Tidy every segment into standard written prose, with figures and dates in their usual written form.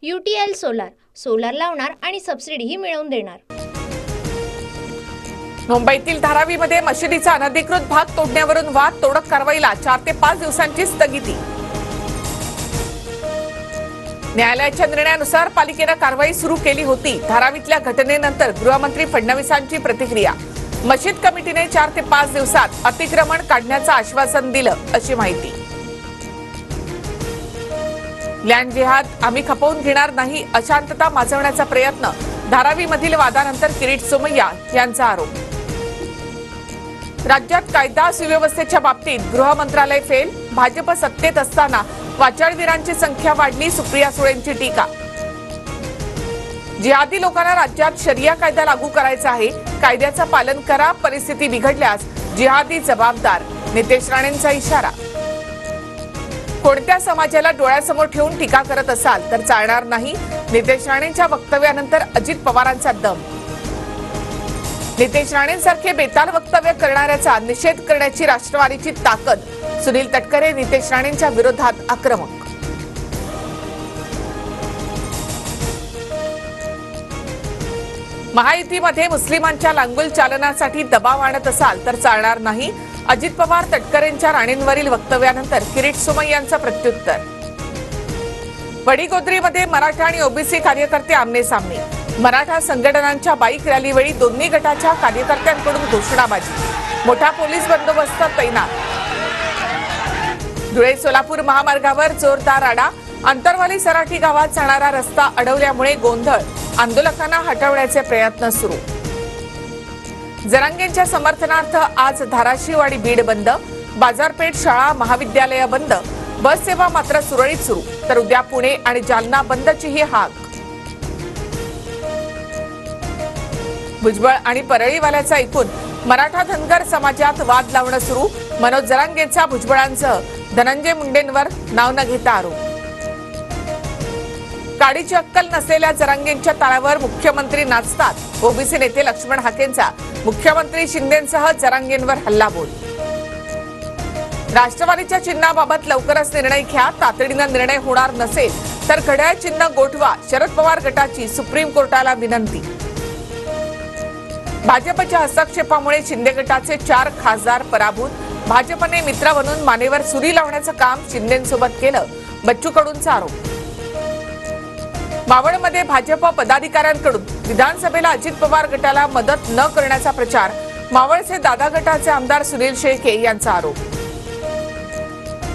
UTL solar लावणार आणि सबसिडीही मिळवून देणार। मुंबईतील धारावीमध्ये मशिदीचा अनधिकृत भाग तोडण्यावरून वाद, तोडक कारवाईला 4 ते 5 दिवसांची स्थगिती। न्यायालयाच्या निर्णयानुसार पालिकेने कारवाई सुरू केली होती। धारावीतल्या घटनेनंतर गृहमंत्री फडणवीसांची प्रतिक्रिया। मशीद कमिटीने 4 ते 5 दिवसात अतिक्रमण काढण्याचं आश्वासन दिलं, अशी माहिती। लँड जिहाद आम्ही खपवून घेणार नाही, अशांतता माजवण्याचा प्रयत्न, धारावीमधील वादानंतर किरीट सोमय्या यांचा आरोप। राज्यात कायदा सुव्यवस्थेच्या बाबतीत गृह मंत्रालय फेल, भाजप सत्तेत असताना वाचाळवीरांची संख्या वाढली, सुप्रिया सुळेंची टीका। जिहादी लोकांना राज्यात शरिया कायदा लागू करायचा आहे, कायद्याचं पालन करा, परिस्थिती बिघडल्यास जिहादी जबाबदार, नितेश राणेंचा इशारा। कोणत्या समाजाला डोळ्यासमोर ठेवून टीका करत असाल तर चालणार नाही, नितेश राणेंच्या वक्तव्यानंतर अजित पवारांचा दम। नितेश राणेंसारखे बेताल वक्तव्य करणाऱ्याचा निषेध करण्याची राष्ट्रवादीची ताकद, सुनील तटकरे नितेश राणेंच्या विरोधात आक्रमक। महायुतीमध्ये मुस्लिमांच्या लांगुल चालनासाठी दबाव आणत असाल तर चालणार नाही, अजित पवार तटकरेंच्या राणेंवरील वक्तव्यानंतर किरीट सोमय्यांचं प्रत्युत्तर। वडीगोद्रीमध्ये मराठा आणि ओबीसी कार्यकर्ते आमने सामने, मराठा संघटनांच्या बाईक रॅलीवेळी दोन्ही गटाच्या कार्यकर्त्यांकडून घोषणाबाजी, मोठा पोलीस बंदोबस्त तैनात। धुळे सोलापूर महामार्गावर जोरदार राडा, अंतरवाली सराठी गावात जाणारा रस्ता अडवल्यामुळे गोंधळ, आंदोलकांना हटवण्याचे प्रयत्न सुरू। जरांगेंच्या समर्थनार्थ आज धाराशिव आणि बीड बंद, बाजारपेठ, शाळा, महाविद्यालय बंद, बस सेवा मात्र सुरळीत सुरू, तर उद्या पुणे आणि जालना बंदचीही हाक। भुजबळ आणि परळीवाल्याचा ऐकून मराठा धनगर समाजात वाद लावणं सुरू, मनोज जरांगेंचा भुजबळांसह धनंजय मुंडेंवर नाव न घेता आरोप। काडीची अक्कल नसलेल्या जरांगेंच्या ताळ्यावर मुख्यमंत्री नाचतात, ओबीसी नेते लक्ष्मण हाकेंचा मुख्यमंत्री शिंदेंसह जरांगेंवर हल्लाबोल। राष्ट्रवादीच्या चिन्हाबाबत लवकरच निर्णय घ्या, तातडीनं निर्णय होणार नसेल तर घड्याळ चिन्ह गोठवा, शरद पवार गटाची सुप्रीम कोर्टाला विनंती। भाजपच्या हस्तक्षेपामुळे शिंदे गटाचे 4 खासदार पराभूत, भाजपने मित्र बनून मानेवर सुरी लावण्याचं काम शिंदेंसोबत केलं, बच्चू कडूंचा आरोप। मावळमध्ये भाजप पदाधिकाऱ्यांकडून विधानसभेला अजित पवार गटाला मदत न करण्याचा प्रचार, मावळचे दादा गटाचे आमदार सुनील शेळके यांचा आरोप।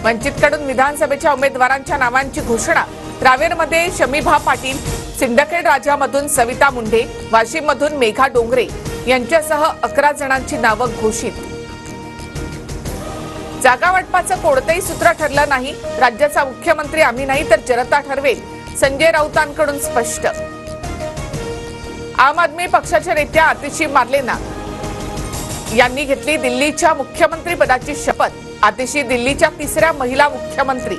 वंचितकडून विधानसभेच्या उमेदवारांच्या नावांची घोषणा, रावेरमध्ये शमीभा पाटील, सिंदखेड राजामधून सविता मुंढे, वाशिममधून मेघा डोंगरे यांच्यासह 11 जणांची नावं घोषित। जागा वाटपाचं कोणतंही सूत्र ठरलं नाही, राज्याचा मुख्यमंत्री आम्ही नाही तर जनता ठरवेल, संजय राऊतांकडून स्पष्ट। आम आदमी पक्षाच्या नेत्या आतिशी मार्लेना यांनी घेतली दिल्लीच्या मुख्यमंत्री पदाची शपथ, आतिशी दिल्लीच्या 3ऱ्या महिला मुख्यमंत्री।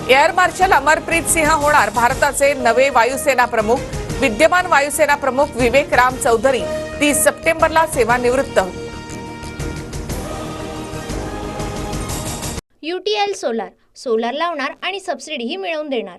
एअर मार्शल अमरप्रीत सिंह होणार भारताचे नवे वायुसेना प्रमुख, विद्यमान वायुसेना प्रमुख विवेक राम चौधरी 30 सप्टेंबरला सेवानिवृत्त। UTL सोलार लावणार आणि सबसिडीही मिळवून देणार।